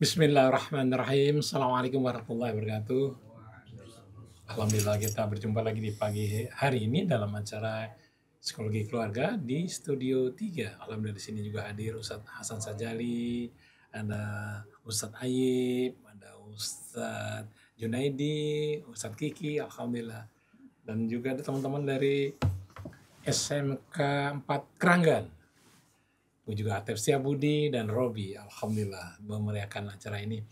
Bismillahirrahmanirrahim. Assalamualaikum warahmatullahi wabarakatuh. Alhamdulillah kita berjumpa lagi di pagi hari ini dalam acara Psikologi Keluarga di Studio 3. Alhamdulillah di sini juga hadir Ustadz Hasan Sajali, ada Ustadz Ayib, ada Ustadz Junaidi, Ustadz Kiki, Alhamdulillah. Dan juga ada teman-teman dari SMK 4 Keranggan. Juga Atef Budi dan Robi, Alhamdulillah memeriahkan acara ini.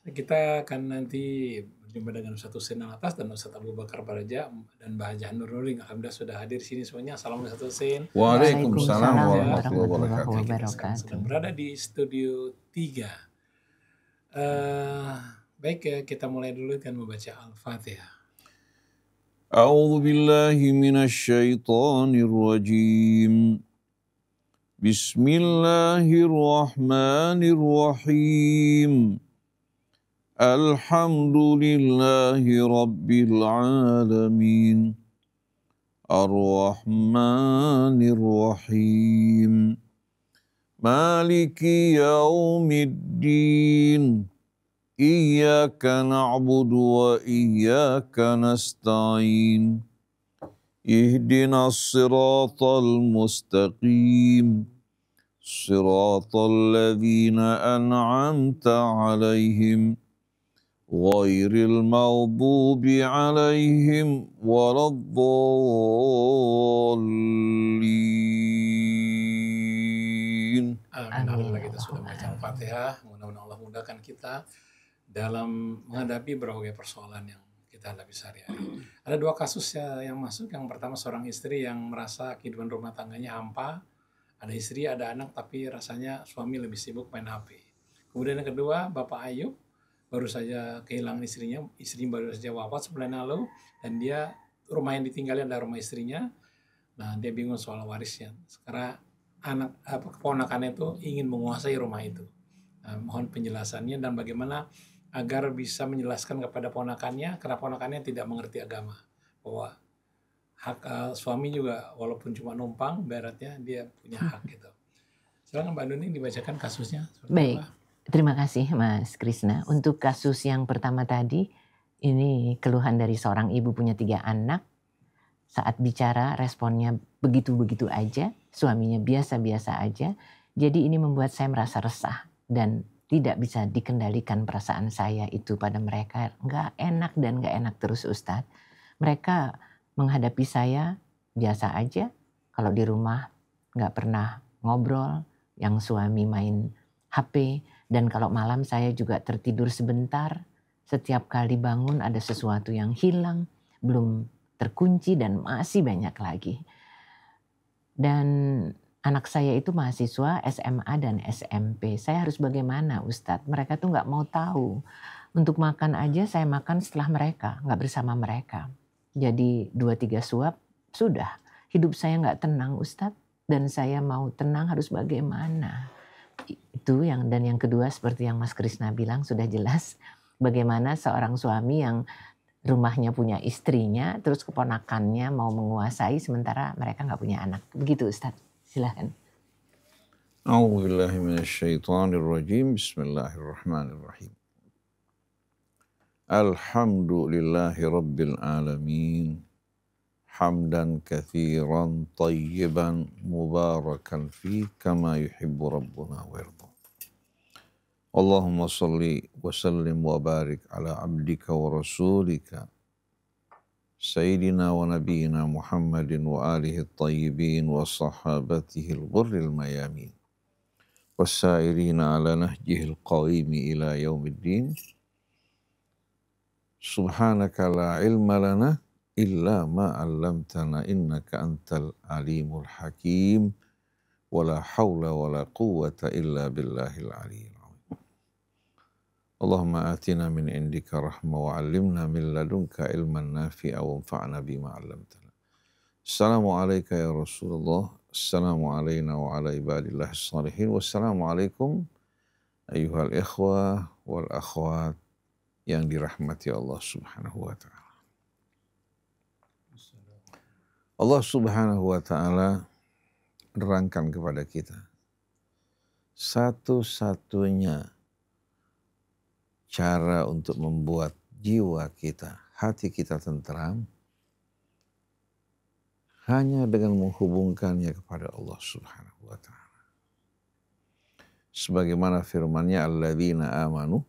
Kita akan nanti berjumpa dengan Ustadz Husein Alatas dan Ustadz Abu Bakar Baraja dan Mbah Jahan Nurul. Alhamdulillah sudah hadir di sini semuanya. Assalamualaikum Ustadz Husein. Waalaikumsalam warahmatullahi Kita wabarakatuh. sedang berada di Studio 3. Baik, kita mulai dulu dengan membaca Al-Fatihah. A'udzu billahi minasyaitonir rajim. Bismillahirrahmanirrahim. Alhamdulillahi rabbil alamin. Ar-Rahmanir Rahim. Maliki yaumiddin. Iyyaka na'budu wa iyyaka nasta'in. Ihdinas siratal mustaqim. Siratal ladzina an'amta 'alaihim ghairil maghdubi 'alaihim waladdallin. Alhamdulillah kita sudah membaca Al-Fatihah. Mudah-mudahan Allah mudahkan kita dalam menghadapi berbagai persoalan yang kita hadapi sehari-hari. Ada dua kasus yang masuk. Yang pertama seorang istri yang merasa kehidupan rumah tangganya hampa. Ada istri, ada anak, tapi rasanya suami lebih sibuk main HP. Kemudian yang kedua, Bapak Ayub baru saja kehilangan istrinya. Istrinya baru saja wafat sebulan lalu, dan dia rumah yang ditinggali adalah rumah istrinya. Nah, dia bingung soal warisnya. Sekarang keponakannya itu ingin menguasai rumah itu. Nah, mohon penjelasannya dan bagaimana agar bisa menjelaskan kepada ponakannya, karena ponakannya tidak mengerti agama, bahwa hak suami juga walaupun cuma numpang, baratnya dia punya hak gitu. Silakan Mbak Nuning dibacakan kasusnya. Baik, terima kasih Mas Krisna. Untuk kasus yang pertama tadi, ini keluhan dari seorang ibu punya 3 anak. Saat bicara responnya begitu-begitu aja, suaminya biasa-biasa aja. Jadi ini membuat saya merasa resah dan tidak bisa dikendalikan perasaan saya itu pada mereka. Nggak enak dan nggak enak terus Ustadz. Mereka menghadapi saya biasa aja. Kalau di rumah nggak pernah ngobrol, yang suami main HP. Dan kalau malam saya juga tertidur sebentar. Setiap kali bangun ada sesuatu yang hilang, belum terkunci dan masih banyak lagi. Dan anak saya itu mahasiswa SMA dan SMP. Saya harus bagaimana Ustadz? Mereka tuh nggak mau tahu. Untuk makan aja saya makan setelah mereka, nggak bersama mereka. Jadi 2-3 suap sudah. Hidup saya nggak tenang Ustadz. Dan saya mau tenang harus bagaimana? Itu dan yang kedua seperti yang Mas Krisna bilang sudah jelas. Bagaimana seorang suami yang rumahnya punya istrinya, terus keponakannya mau menguasai sementara mereka nggak punya anak. Begitu Ustadz. Silahkan. A'udzubillahi minasyaitonirrajim. Bismillahirrahmanirrahim. Alhamdulillahi rabbil alamin. Hamdan katsiran tayyiban mubarakan fi kama yuhibbu rabbuna wa yarda. Allahumma salli wa sallim wa barik ala abdika wa rasulika Sayyidina wa nabiyina Muhammadin wa alihi at-tayyibin wa sahabatihi al-ghurril mayamin wasairina ala nahjihil qawimi ila yaumiddin. Subhanaka la ilma lana illa ma 'allamtana innaka antal alimul hakim wa la hawla wa la quwwata illa billahil aliyyil azim. Allahumma atina min indika rahmah wa 'allimna min ladunka ilman nafi'a wa anfa'na bima 'allamtana. Assalamu alayka ya Rasulullah. Assalamu alayna wa ala ibadillahis salihin. Wassalamu alaikum ayyuhal ikhwah wal akhwat yang dirahmati Allah Subhanahu wa ta'ala. Allah Subhanahu wa ta'ala menerangkan kepada kita satu-satunya cara untuk membuat jiwa kita, hati kita tentram, hanya dengan menghubungkannya kepada Allah Subhanahu wa Ta'ala. Sebagaimana firman-Nya, alladzina amanu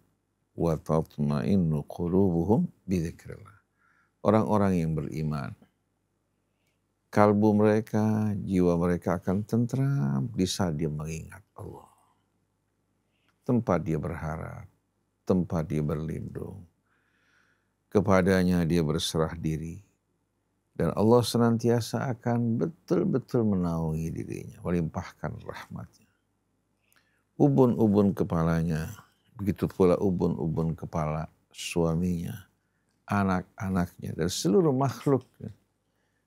wa tatma'innu qulubuhum bidzikrillah. Orang-orang yang beriman, kalbu mereka, jiwa mereka akan tentram di saat dia mengingat Allah. Tempat dia berharap, tempat dia berlindung. Kepadanya dia berserah diri. Dan Allah senantiasa akan betul-betul menaungi dirinya, melimpahkan rahmatnya. Ubun-ubun kepalanya, begitu pula ubun-ubun kepala suaminya, anak-anaknya, dan seluruh makhluk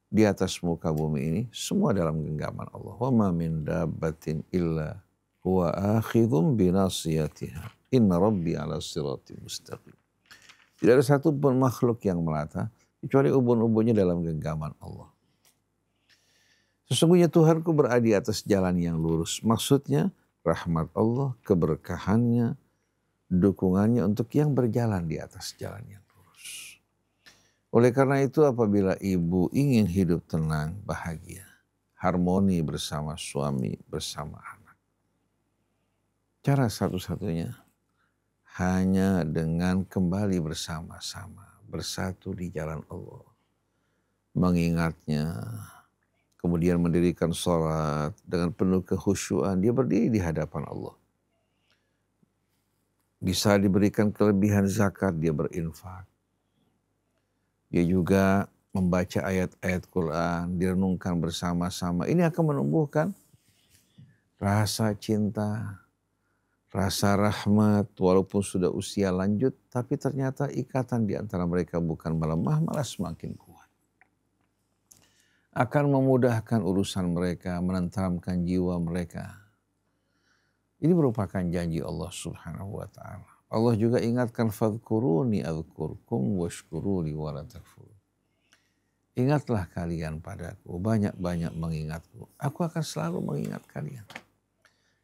di atas muka bumi ini, semua dalam genggaman Allah. Wa ma min dabbatin illa huwa akhidhum binasiyatiha. Inna rabbi ala siratim mustaqim. Tidak ada satu pun makhluk yang melata, kecuali ubun-ubunnya dalam genggaman Allah. Sesungguhnya Tuhanku berada di atas jalan yang lurus. Maksudnya rahmat Allah, keberkahannya, dukungannya untuk yang berjalan di atas jalan yang lurus. Oleh karena itu apabila ibu ingin hidup tenang, bahagia, harmoni bersama suami, bersama anak, cara satu-satunya hanya dengan kembali bersama-sama, bersatu di jalan Allah, mengingatnya, kemudian mendirikan sholat dengan penuh kekhusyuan. Dia berdiri di hadapan Allah. Bisa diberikan kelebihan zakat, dia berinfak. Dia juga membaca ayat-ayat Quran, direnungkan bersama-sama. Ini akan menumbuhkan rasa cinta, rasa rahmat, walaupun sudah usia lanjut, tapi ternyata ikatan di antara mereka bukan melemah, malah semakin kuat. Akan memudahkan urusan mereka, menenteramkan jiwa mereka. Ini merupakan janji Allah Subhanahu wa Ta'ala. Allah juga ingatkan, fadhkuruni adzkurkum washkuruli wala takfurun. Ingatlah kalian padaku, banyak-banyak mengingatku. Aku akan selalu mengingat kalian.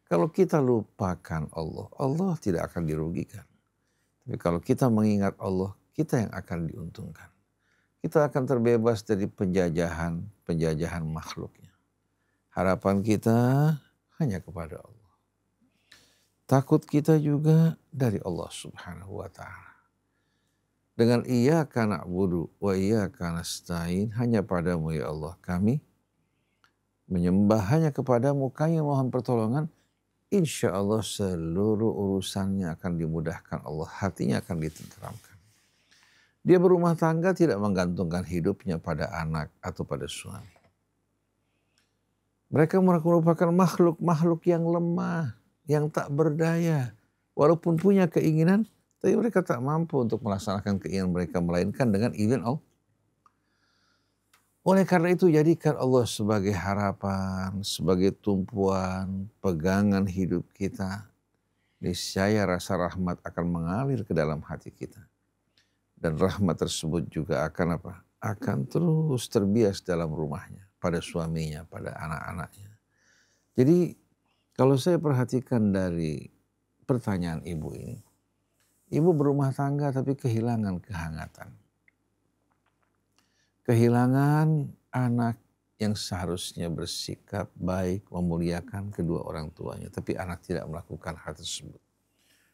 Kalau kita lupakan Allah, Allah tidak akan dirugikan. Tapi kalau kita mengingat Allah, kita yang akan diuntungkan. Kita akan terbebas dari penjajahan makhluknya. Harapan kita hanya kepada Allah. Takut kita juga dari Allah Subhanahu wa Ta'ala. Dengan iyyaka na'budu wa iyyaka nasta'in, hanya padamu ya Allah kami menyembah, hanya kepadamu kami mohon pertolongan. Insya Allah seluruh urusannya akan dimudahkan Allah, hatinya akan ditenteramkan. Dia berumah tangga tidak menggantungkan hidupnya pada anak atau pada suami. Mereka merupakan makhluk-makhluk yang lemah, yang tak berdaya. Walaupun punya keinginan, tapi mereka tak mampu untuk melaksanakan keinginan mereka, melainkan dengan izin Allah. Oleh karena itu jadikan Allah sebagai harapan, sebagai tumpuan, pegangan hidup kita. Niscaya rasa rahmat akan mengalir ke dalam hati kita. Dan rahmat tersebut juga akan apa? Akan terus terbias dalam rumahnya, pada suaminya, pada anak-anaknya. Jadi kalau saya perhatikan dari pertanyaan ibu ini, ibu berumah tangga tapi kehilangan kehangatan. Kehilangan anak yang seharusnya bersikap baik, memuliakan kedua orang tuanya, tapi anak tidak melakukan hal tersebut.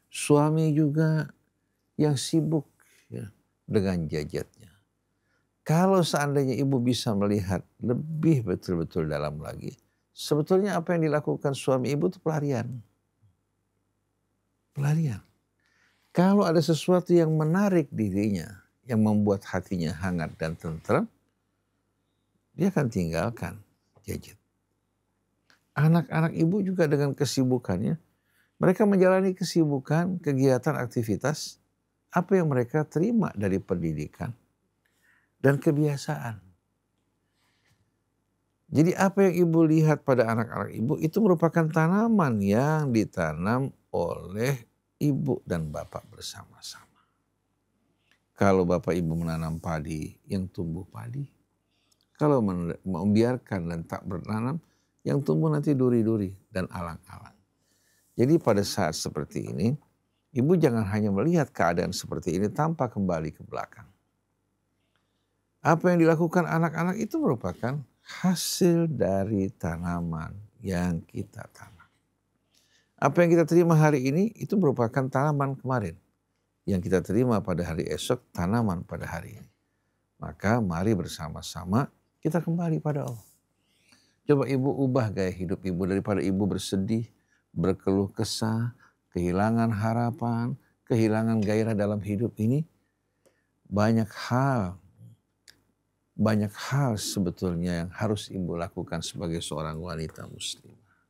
Suami juga yang sibuk ya, dengan gadgetnya. Kalau seandainya ibu bisa melihat lebih betul-betul dalam lagi, sebetulnya apa yang dilakukan suami ibu itu pelarian. Pelarian. Kalau ada sesuatu yang menarik dirinya, yang membuat hatinya hangat dan tenteram, dia akan tinggalkan gadget. Anak-anak ibu juga dengan kesibukannya, mereka menjalani kesibukan, kegiatan, aktivitas, apa yang mereka terima dari pendidikan dan kebiasaan. Jadi apa yang ibu lihat pada anak-anak ibu itu merupakan tanaman yang ditanam oleh ibu dan bapak bersama-sama. Kalau bapak ibu menanam padi, yang tumbuh padi. Kalau membiarkan dan tak bertanam, yang tumbuh nanti duri-duri dan alang-alang. Jadi pada saat seperti ini, Ibu jangan hanya melihat keadaan seperti ini tanpa kembali ke belakang. Apa yang dilakukan anak-anak itu merupakan hasil dari tanaman yang kita tanam. Apa yang kita terima hari ini itu merupakan tanaman kemarin. Yang kita terima pada hari esok, tanaman pada hari ini. Maka mari bersama-sama kita kembali pada Allah. Coba ibu ubah gaya hidup ibu, daripada ibu bersedih, berkeluh kesah, kehilangan harapan, kehilangan gairah dalam hidup ini. Banyak hal sebetulnya yang harus ibu lakukan sebagai seorang wanita muslimah.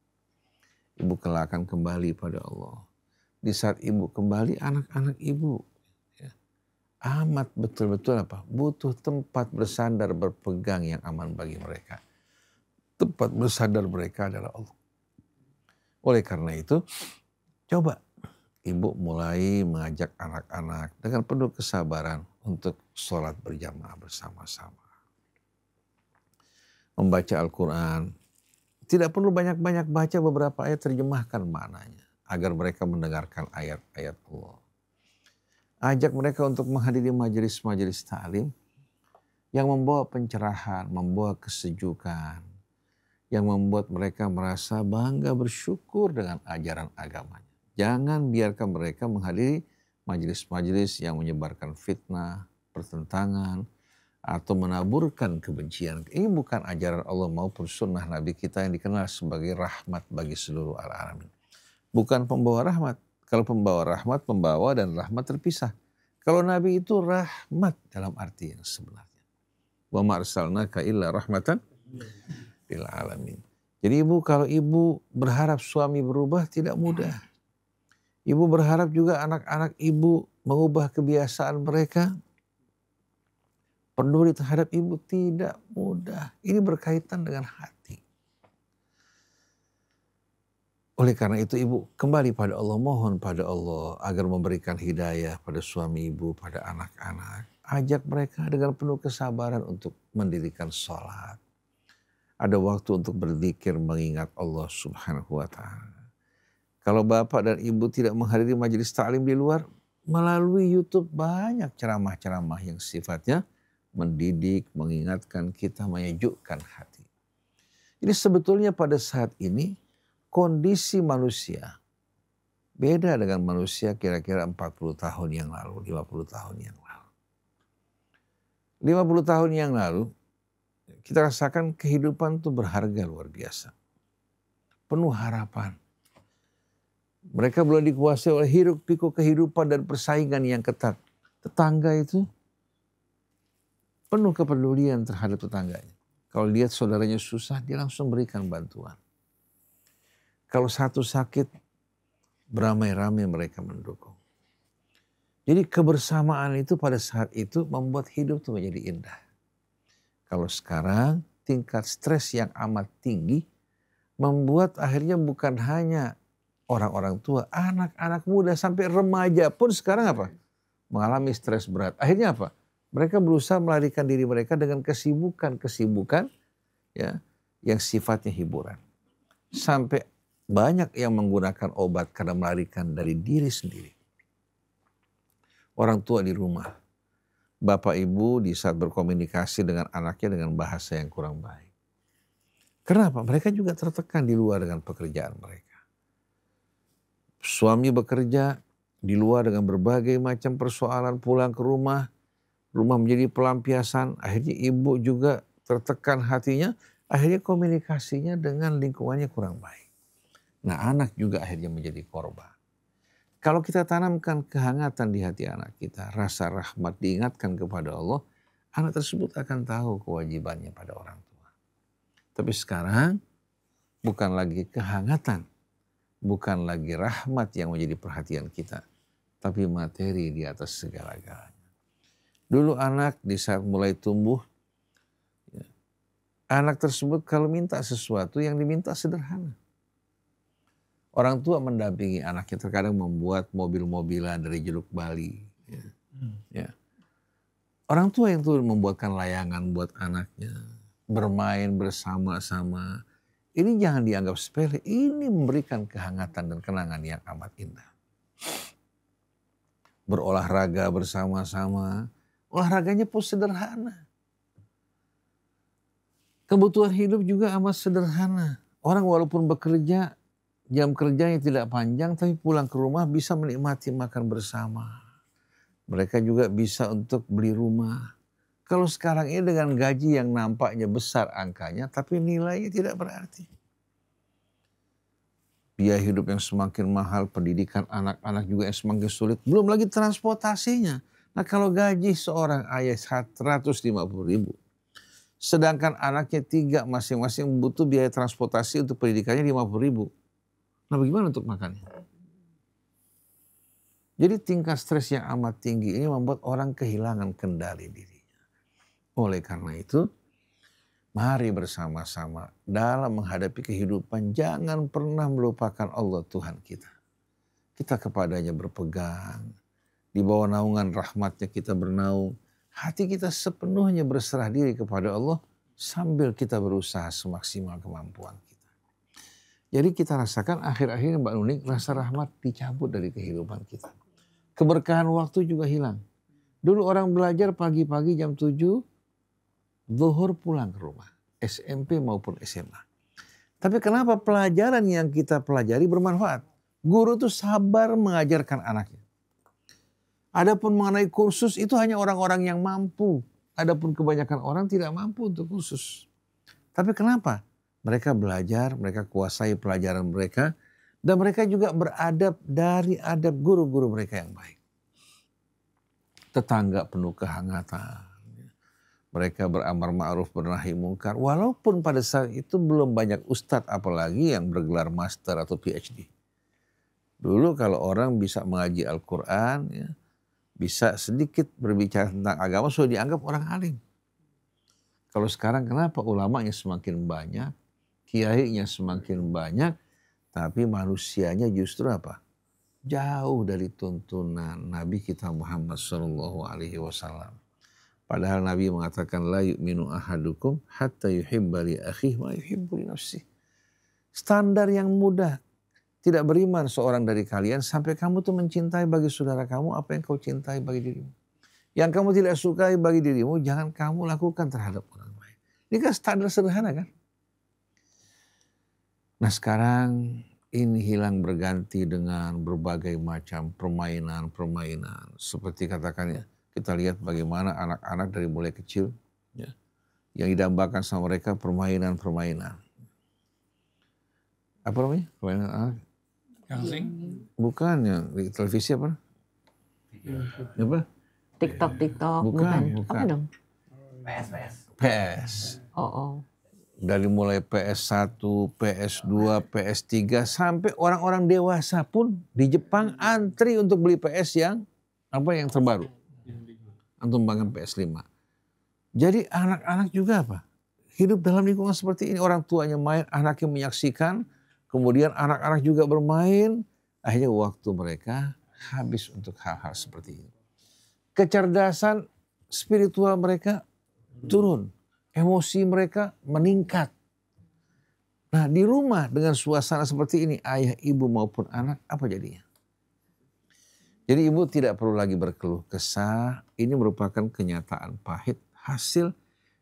Ibu kelak akan kembali pada Allah. Di saat ibu kembali, anak-anak ibu amat betul-betul butuh tempat bersandar, berpegang yang aman bagi mereka. Tempat bersandar mereka adalah Allah. Oleh karena itu, coba ibu mulai mengajak anak-anak dengan penuh kesabaran untuk sholat berjamaah bersama-sama. Membaca Al-Quran. Tidak perlu banyak-banyak baca, beberapa ayat, terjemahkan maknanya agar mereka mendengarkan ayat-ayat Allah. Ajak mereka untuk menghadiri majelis-majelis ta'lim yang membawa pencerahan, membawa kesejukan, yang membuat mereka merasa bangga, bersyukur dengan ajaran agamanya. Jangan biarkan mereka menghadiri majelis-majelis yang menyebarkan fitnah, pertentangan, atau menaburkan kebencian. Ini bukan ajaran Allah maupun sunnah Nabi kita yang dikenal sebagai rahmat bagi seluruh alamin. Bukan pembawa rahmat. Kalau pembawa rahmat, pembawa dan rahmat terpisah. Kalau Nabi itu rahmat dalam arti yang sebenarnya. Wa ma arsalnaka illa rahmatan lil alamin. Jadi ibu, kalau ibu berharap suami berubah, tidak mudah. Ibu berharap juga anak-anak ibu mengubah kebiasaan mereka, peduli terhadap ibu, tidak mudah. Ini berkaitan dengan hati. Oleh karena itu ibu kembali pada Allah, mohon pada Allah agar memberikan hidayah pada suami ibu, pada anak-anak. Ajak mereka dengan penuh kesabaran untuk mendirikan sholat. Ada waktu untuk berzikir mengingat Allah Subhanahu wa ta'ala. Kalau bapak dan ibu tidak menghadiri majelis ta'lim di luar, melalui YouTube banyak ceramah-ceramah yang sifatnya mendidik, mengingatkan kita, menyejukkan hati. Jadi sebetulnya pada saat ini kondisi manusia beda dengan manusia kira-kira 40 tahun yang lalu, 50 tahun yang lalu. 50 tahun yang lalu kita rasakan kehidupan itu berharga luar biasa. Penuh harapan. Mereka belum dikuasai oleh hiruk pikuk kehidupan dan persaingan yang ketat. Tetangga itu penuh kepedulian terhadap tetangganya. Kalau lihat saudaranya susah, dia langsung berikan bantuan. Kalau satu sakit, beramai-ramai mereka mendukung. Jadi kebersamaan itu pada saat itu membuat hidup itu menjadi indah. Kalau sekarang tingkat stres yang amat tinggi membuat akhirnya bukan hanya orang-orang tua, anak-anak muda sampai remaja pun sekarang mengalami stres berat. Akhirnya mereka berusaha melarikan diri mereka dengan kesibukan ya, yang sifatnya hiburan. Sampai banyak yang menggunakan obat karena melarikan dari diri sendiri. Orang tua di rumah, bapak ibu di saat berkomunikasi dengan anaknya dengan bahasa yang kurang baik. Kenapa? Mereka juga tertekan di luar dengan pekerjaan mereka. Suami bekerja di luar dengan berbagai macam persoalan, pulang ke rumah menjadi pelampiasan, akhirnya ibu juga tertekan hatinya, akhirnya komunikasinya dengan lingkungannya kurang baik. Nah, anak juga akhirnya menjadi korban. Kalau kita tanamkan kehangatan di hati anak kita, rasa rahmat, diingatkan kepada Allah, anak tersebut akan tahu kewajibannya pada orang tua. Tapi sekarang bukan lagi kehangatan, bukan lagi rahmat yang menjadi perhatian kita, tapi materi di atas segala-galanya. Dulu anak di saat mulai tumbuh, anak tersebut kalau minta sesuatu yang diminta sederhana. Orang tua mendampingi anaknya, terkadang membuat mobil-mobilan dari jeruk Bali. Ya. Orang tua yang tuh membuatkan layangan buat anaknya, bermain bersama-sama. Ini jangan dianggap sepele, ini memberikan kehangatan dan kenangan yang amat indah. berolahraga bersama-sama. Olahraganya pun sederhana. Kebutuhan hidup juga amat sederhana. Orang walaupun bekerja, jam kerjanya tidak panjang, tapi pulang ke rumah bisa menikmati makan bersama. Mereka juga bisa untuk beli rumah. Kalau sekarang ini dengan gaji yang nampaknya besar angkanya, tapi nilainya tidak berarti. Biaya hidup yang semakin mahal, pendidikan anak-anak juga yang semakin sulit. Belum lagi transportasinya. Nah kalau gaji seorang ayah 150.000. Sedangkan anaknya 3 masing-masing butuh biaya transportasi untuk pendidikannya 50.000. Nah bagaimana untuk makannya? Jadi tingkat stres yang amat tinggi ini membuat orang kehilangan kendali dirinya. Oleh karena itu, mari bersama-sama dalam menghadapi kehidupan jangan pernah melupakan Allah Tuhan kita. Kita kepadanya berpegang, di bawah naungan rahmatnya kita bernaung. Hati kita sepenuhnya berserah diri kepada Allah sambil kita berusaha semaksimal kemampuan kita. Jadi kita rasakan akhir-akhir Mbak Nuning rasa rahmat dicabut dari kehidupan kita. Keberkahan waktu juga hilang. Dulu orang belajar pagi-pagi jam 7, zuhur pulang ke rumah. SMP maupun SMA. Tapi kenapa pelajaran yang kita pelajari bermanfaat? Guru itu sabar mengajarkan anaknya. Adapun mengenai kursus itu hanya orang-orang yang mampu. Adapun kebanyakan orang tidak mampu untuk kursus. Tapi kenapa? Mereka belajar, mereka kuasai pelajaran mereka. Dan mereka juga beradab dari adab guru-guru mereka yang baik. Tetangga penuh kehangatan. Mereka beramar ma'ruf bernahi mungkar. Walaupun pada saat itu belum banyak ustadz apalagi yang bergelar master atau PhD. Dulu kalau orang bisa mengaji Al-Quran, ya, bisa sedikit berbicara tentang agama sudah dianggap orang alim. Kalau sekarang kenapa ulamanya semakin banyak, kiainya semakin banyak, tapi manusianya justru apa? Jauh dari tuntunan Nabi kita Muhammad SAW. Padahal Nabi mengatakan la yu'minu ahadukum hatta yuhibba li akhihi ma yuhibbu li nafsihi. Standar yang mudah. Tidak beriman seorang dari kalian sampai kamu tuh mencintai bagi saudara kamu apa yang kau cintai bagi dirimu. Yang kamu tidak sukai bagi dirimu jangan kamu lakukan terhadap orang lain. Ini kan standar sederhana kan. Nah sekarang ini hilang berganti dengan berbagai macam permainan-permainan. Seperti katakannya kita lihat bagaimana anak-anak dari mulai kecil ya, yang didambakan sama mereka permainan-permainan. Apa namanya? Permainan anak? Gangsing? Bukan yang di televisi apa? Apa? TikTok. Bukan. Apa dong? PS. Oh. Dari mulai PS1, PS2, PS3 sampai orang-orang dewasa pun di Jepang antri untuk beli PS yang terbaru. Antum bangga PS5. Jadi anak-anak juga apa? Hidup dalam lingkungan seperti ini. Orang tuanya main, anaknya menyaksikan. Kemudian anak-anak juga bermain. Akhirnya waktu mereka habis untuk hal-hal seperti ini. Kecerdasan spiritual mereka turun. Emosi mereka meningkat. Nah di rumah dengan suasana seperti ini, ayah, ibu maupun anak, apa jadinya? Jadi ibu tidak perlu lagi berkeluh kesah. Ini merupakan kenyataan pahit hasil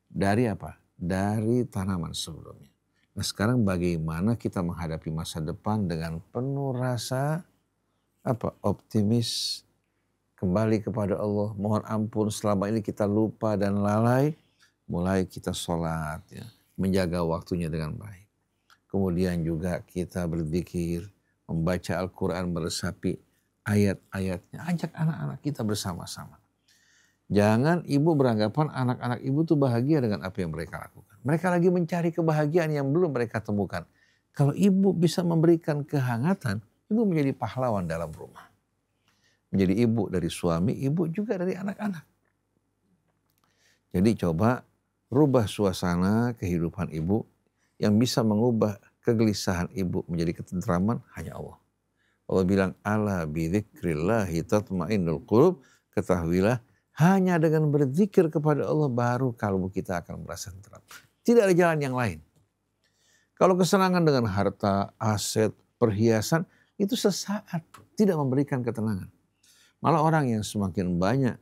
dari apa? Dari tanaman sebelumnya. Nah sekarang bagaimana kita menghadapi masa depan dengan penuh rasa optimis, kembali kepada Allah, mohon ampun selama ini kita lupa dan lalai, mulai kita sholat, ya, menjaga waktunya dengan baik. Kemudian juga kita berzikir, membaca Al-Quran, meresapi ayat-ayatnya, ajak anak-anak kita bersama-sama. Jangan ibu beranggapan anak-anak ibu tuh bahagia dengan apa yang mereka lakukan. Mereka lagi mencari kebahagiaan yang belum mereka temukan. Kalau ibu bisa memberikan kehangatan, ibu menjadi pahlawan dalam rumah. Menjadi ibu dari suami, ibu juga dari anak-anak. Jadi coba rubah suasana kehidupan ibu yang bisa mengubah kegelisahan ibu menjadi ketentraman hanya Allah. Allah bilang, ala bidzikrillahi tatmainnul qulub, ketahuilah hanya dengan berzikir kepada Allah baru kalbu kita akan merasa tenteram. Tidak ada jalan yang lain. Kalau kesenangan dengan harta, aset, perhiasan, itu sesaat tidak memberikan ketenangan. Malah orang yang semakin banyak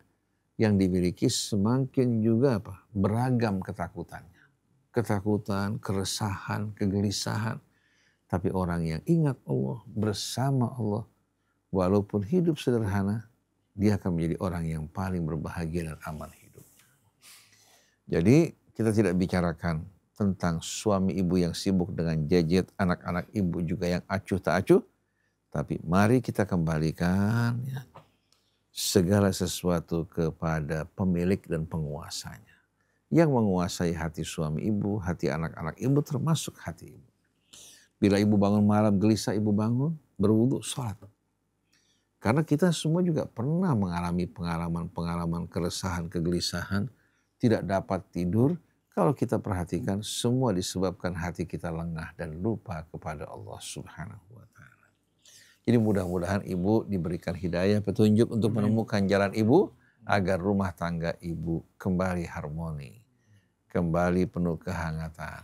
yang dimiliki semakin juga beragam ketakutannya. Ketakutan, keresahan, kegelisahan. Tapi orang yang ingat Allah, bersama Allah, walaupun hidup sederhana, dia akan menjadi orang yang paling berbahagia dan aman hidup. Jadi kita tidak bicarakan tentang suami ibu yang sibuk dengan gadget, anak-anak ibu juga yang acuh tak acuh. Tapi mari kita kembalikan segala sesuatu kepada pemilik dan penguasanya. Yang menguasai hati suami ibu, hati anak-anak ibu, termasuk hati ibu. Bila ibu bangun malam gelisah, ibu bangun, berwudu, sholat. Karena kita semua juga pernah mengalami pengalaman-pengalaman keresahan, kegelisahan, tidak dapat tidur. Kalau kita perhatikan, semua disebabkan hati kita lengah dan lupa kepada Allah Subhanahu wa Ta'ala. Jadi mudah-mudahan ibu diberikan hidayah, petunjuk untuk menemukan jalan ibu, agar rumah tangga ibu kembali harmoni, kembali penuh kehangatan.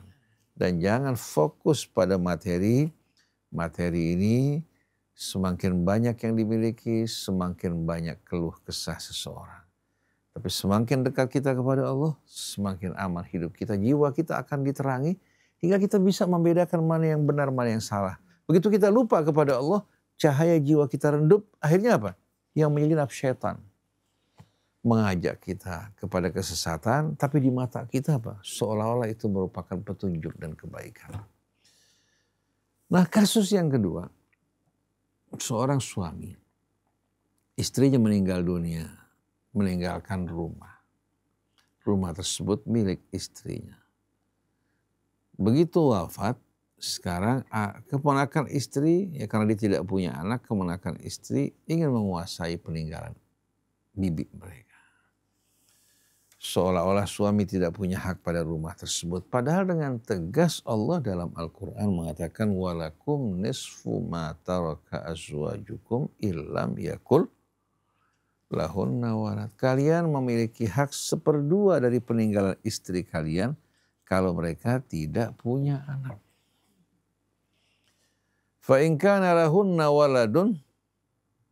Dan jangan fokus pada materi. Materi ini semakin banyak yang dimiliki, semakin banyak keluh kesah seseorang. Tapi semakin dekat kita kepada Allah, semakin aman hidup kita. Jiwa kita akan diterangi hingga kita bisa membedakan mana yang benar, mana yang salah. Begitu kita lupa kepada Allah, cahaya jiwa kita redup. Akhirnya apa? Yang menyelinap syaitan. Mengajak kita kepada kesesatan, tapi di mata kita seolah-olah itu merupakan petunjuk dan kebaikan. Nah, kasus yang kedua, seorang suami, istrinya meninggal dunia, meninggalkan rumah. Rumah tersebut milik istrinya. Begitu wafat, sekarang keponakan istri, karena dia tidak punya anak, keponakan istri ingin menguasai peninggalan bibi mereka. Seolah-olah suami tidak punya hak pada rumah tersebut. Padahal dengan tegas Allah dalam Al-Quran mengatakan walakum nisfu ma taraka azwajukum illam yakul lahunna walad. Kalian memiliki hak 1/2 dari peninggalan istri kalian kalau mereka tidak punya anak. Fa in kana lahunna waladun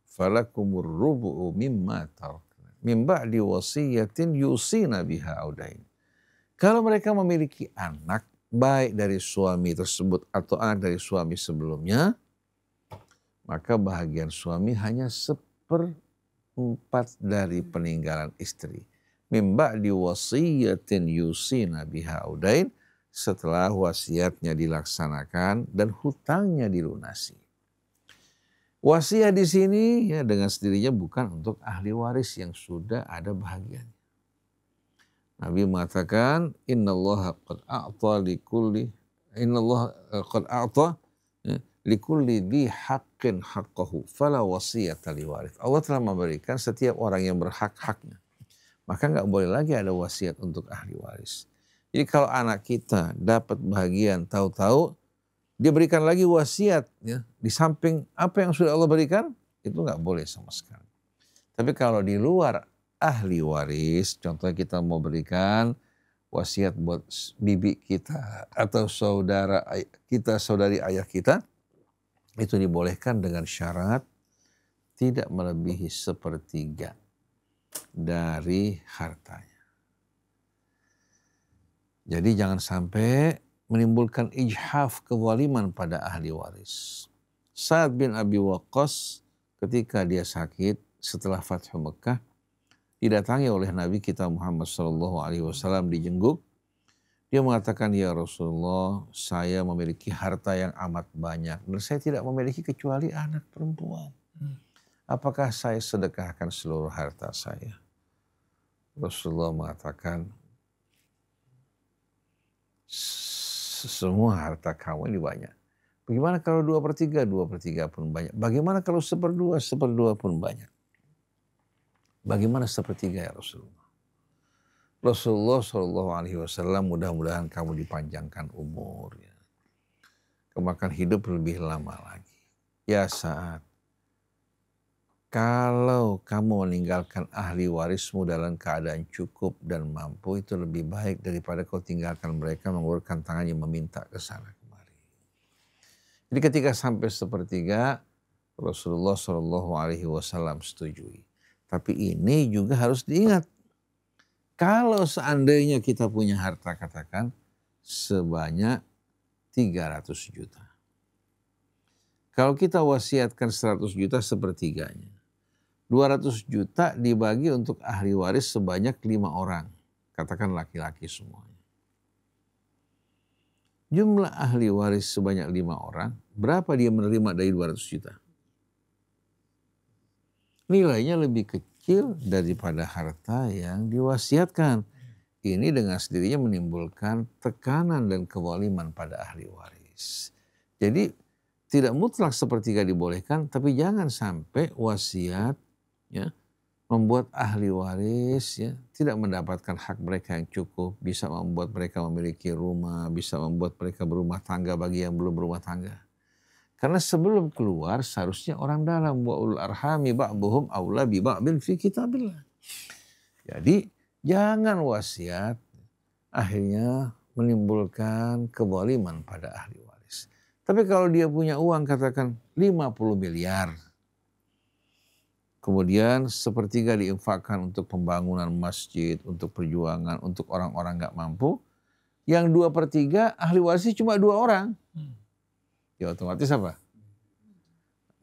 falakumur rubu'u mimma tarak min ba'di wasiyatin yusina biha audain. Kalau mereka memiliki anak, baik dari suami tersebut atau anak dari suami sebelumnya, maka bahagian suami hanya 1/4 dari peninggalan istri. Min ba'di wasiyatin yusina biha audain, setelah wasiatnya dilaksanakan dan hutangnya dilunasi. Wasiat di sini dengan sendirinya bukan untuk ahli waris yang sudah ada bahagiannya. Nabi mengatakan innallaha qad a'ta likulli dhi haqqin haqqahu fala wasiyata liwarith. Allah telah memberikan setiap orang yang berhak haknya. Maka enggak boleh lagi ada wasiat untuk ahli waris. Jadi kalau anak kita dapat bahagian tahu-tahu dia berikan lagi wasiat di samping apa yang sudah Allah berikan, itu nggak boleh sama sekali. Tapi kalau di luar ahli waris, contohnya kita mau berikan wasiat buat bibi kita atau saudara kita, saudari ayah kita, itu dibolehkan dengan syarat tidak melebihi 1/3 dari hartanya. Jadi jangan sampai menimbulkan ijhaf, kezaliman pada ahli waris. Sa'ad bin Abi Waqqas ketika dia sakit setelah Fathu Mekah, didatangi oleh Nabi kita Muhammad SAW dijenguk. Dia mengatakan, ya Rasulullah, saya memiliki harta yang amat banyak dan saya tidak memiliki kecuali anak perempuan. Apakah saya sedekahkan seluruh harta saya? Rasulullah mengatakan, semua harta kamu ini banyak. Bagaimana kalau 2/3? 2/3 pun banyak. Bagaimana kalau 1/2? 1/2 pun banyak. Bagaimana 1/3 ya Rasulullah? Rasulullah SAW mudah-mudahan kamu dipanjangkan umur. Kamu akan hidup lebih lama lagi. Ya Sa'ad, kalau kamu meninggalkan ahli warismu dalam keadaan cukup dan mampu, itu lebih baik daripada kau tinggalkan mereka mengulurkan tangannya meminta ke sana kemari. Jadi ketika sampai 1/3, Rasulullah SAW setujui. Tapi ini juga harus diingat. Kalau seandainya kita punya harta, katakan sebanyak 300 juta. Kalau kita wasiatkan 100 juta sepertiganya. 200 juta dibagi untuk ahli waris sebanyak 5 orang. Katakan laki-laki semuanya. Jumlah ahli waris sebanyak 5 orang, berapa dia menerima dari 200 juta? Nilainya lebih kecil daripada harta yang diwasiatkan. Ini dengan sendirinya menimbulkan tekanan dan kezaliman pada ahli waris. Jadi tidak mutlak sepertiga dibolehkan, tapi jangan sampai wasiat ya, membuat ahli waris ya, tidak mendapatkan hak mereka yang cukup, bisa membuat mereka memiliki rumah, bisa membuat mereka berumah tangga bagi yang belum berumah tangga. Karena sebelum keluar seharusnya orang dalam, wa ulul arhami ba'duhum aula bi ba'din fi kitabillah. Jadi jangan wasiat akhirnya menimbulkan kezaliman pada ahli waris. Tapi kalau dia punya uang katakan 50 miliar. Kemudian sepertiga diinfakkan untuk pembangunan masjid, untuk perjuangan, untuk orang-orang gak mampu. Yang 2/3 ahli waris cuma 2 orang. Ya otomatis apa?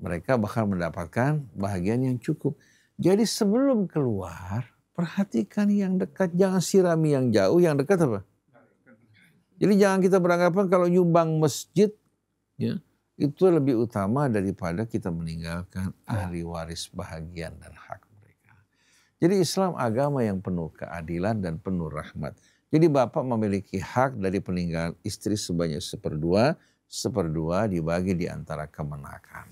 Mereka bakal mendapatkan bahagian yang cukup. Jadi sebelum keluar, perhatikan yang dekat, jangan sirami yang jauh, yang dekat apa? Jadi jangan kita beranggapan kalau nyumbang masjid, ya, itu lebih utama daripada kita meninggalkan ahli waris bahagian dan hak mereka. Jadi Islam agama yang penuh keadilan dan penuh rahmat. Jadi bapak memiliki hak dari peninggalan istri sebanyak 1/2 dibagi di antara kemenakan.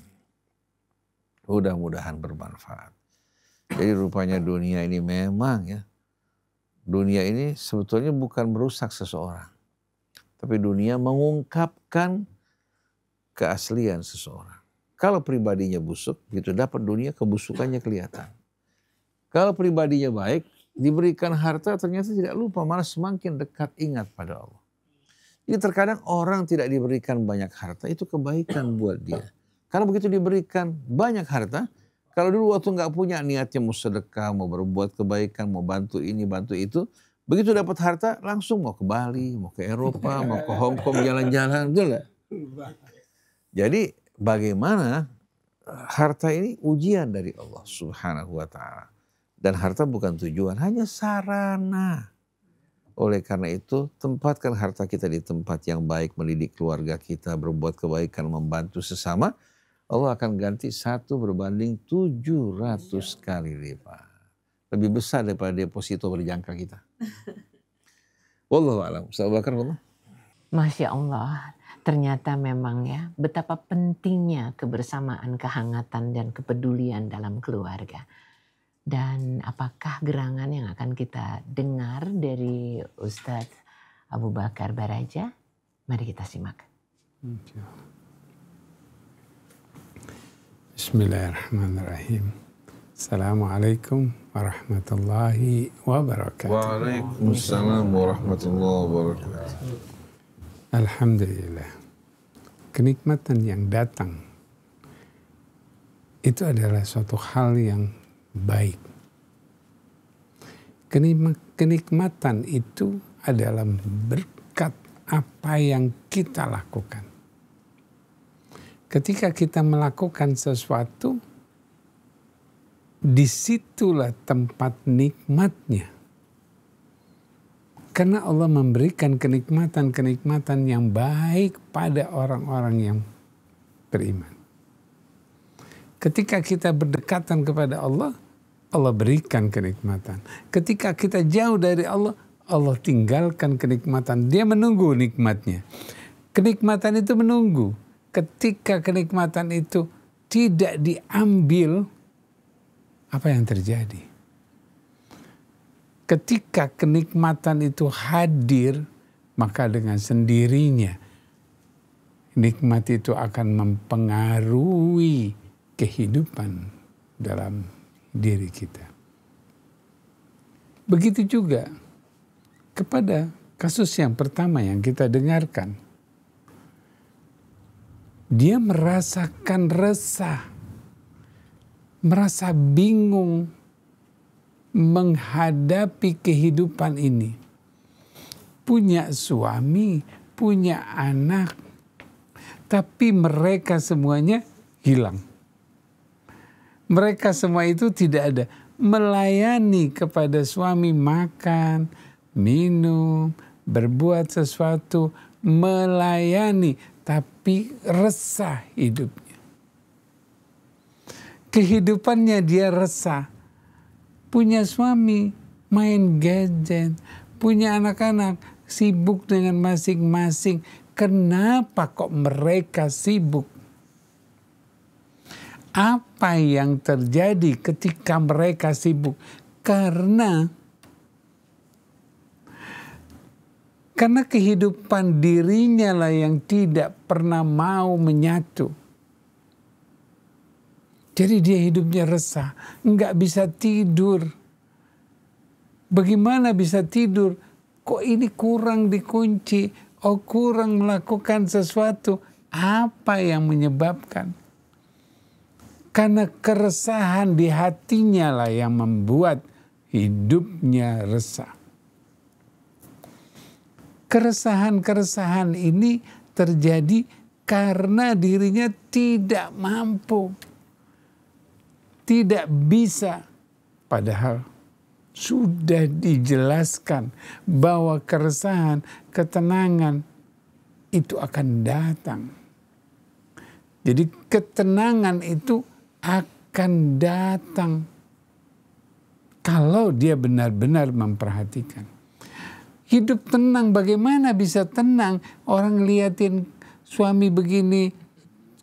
Mudah-mudahan bermanfaat. Jadi rupanya dunia ini memang ya, dunia ini sebetulnya bukan merusak seseorang. Tapi dunia mengungkapkan keaslian seseorang. Kalau pribadinya busuk, begitu dapat dunia kebusukannya kelihatan. Kalau pribadinya baik, diberikan harta ternyata tidak lupa, malah semakin dekat ingat pada Allah. Jadi terkadang orang tidak diberikan banyak harta itu kebaikan buat dia. Karena begitu diberikan banyak harta, kalau dulu waktu nggak punya niatnya mau sedekah, mau berbuat kebaikan, mau bantu ini, bantu itu. Begitu dapat harta langsung mau ke Bali, mau ke Eropa, mau ke Hong Kong jalan-jalan. Betul nggak? Jadi bagaimana harta ini ujian dari Allah Subhanahu wa ta'ala. Dan harta bukan tujuan, hanya sarana. Oleh karena itu, tempatkan harta kita di tempat yang baik, mendidik keluarga kita, berbuat kebaikan, membantu sesama. Allah akan ganti 1 berbanding 700 kali lipat. Lebih besar daripada deposito berjangka kita. Wallahu a'lam. Ustaz Abu Bakar, wallah. Masya Allah, ternyata memang ya betapa pentingnya kebersamaan, kehangatan dan kepedulian dalam keluarga. Dan apakah gerangan yang akan kita dengar dari Ustadz Abu Bakar Baraja? Mari kita simak. Bismillahirrahmanirrahim. Assalamualaikum warahmatullahi wabarakatuh. Waalaikumsalam warahmatullahi wabarakatuh. Alhamdulillah. Kenikmatan yang datang itu adalah suatu hal yang baik. Kenikmatan itu adalah berkat apa yang kita lakukan. Ketika kita melakukan sesuatu, disitulah tempat nikmatnya. Karena Allah memberikan kenikmatan-kenikmatan yang baik pada orang-orang yang beriman. Ketika kita berdekatan kepada Allah, Allah berikan kenikmatan. Ketika kita jauh dari Allah, Allah tinggalkan kenikmatan. Dia menunggu nikmatnya. Kenikmatan itu menunggu. Ketika kenikmatan itu tidak diambil, apa yang terjadi? Ketika kenikmatan itu hadir, maka dengan sendirinya nikmat itu akan mempengaruhi kehidupan dalam diri kita. Begitu juga kepada kasus yang pertama yang kita dengarkan. Dia merasakan resah, merasa bingung menghadapi kehidupan ini. Punya suami, punya anak, tapi mereka semuanya hilang. Mereka semua itu tidak ada. Melayani kepada suami, makan, minum, berbuat sesuatu, melayani, tapi resah hidupnya. Kehidupannya dia resah. Punya suami, main gadget, punya anak-anak, sibuk dengan masing-masing. Kenapa kok mereka sibuk? Apa yang terjadi ketika mereka sibuk? Karena kehidupan dirinya lah yang tidak pernah mau menyatu. Jadi dia hidupnya resah, nggak bisa tidur. Bagaimana bisa tidur? Kok ini kurang dikunci? Oh, kurang melakukan sesuatu. Apa yang menyebabkan? Karena keresahan di hatinya lah yang membuat hidupnya resah. Keresahan-keresahan ini terjadi karena dirinya tidak mampu, tidak bisa. Padahal sudah dijelaskan bahwa keresahan, ketenangan itu akan datang. Jadi ketenangan itu akan datang kalau dia benar-benar memperhatikan. Hidup tenang, bagaimana bisa tenang? Orang liatin suami begini,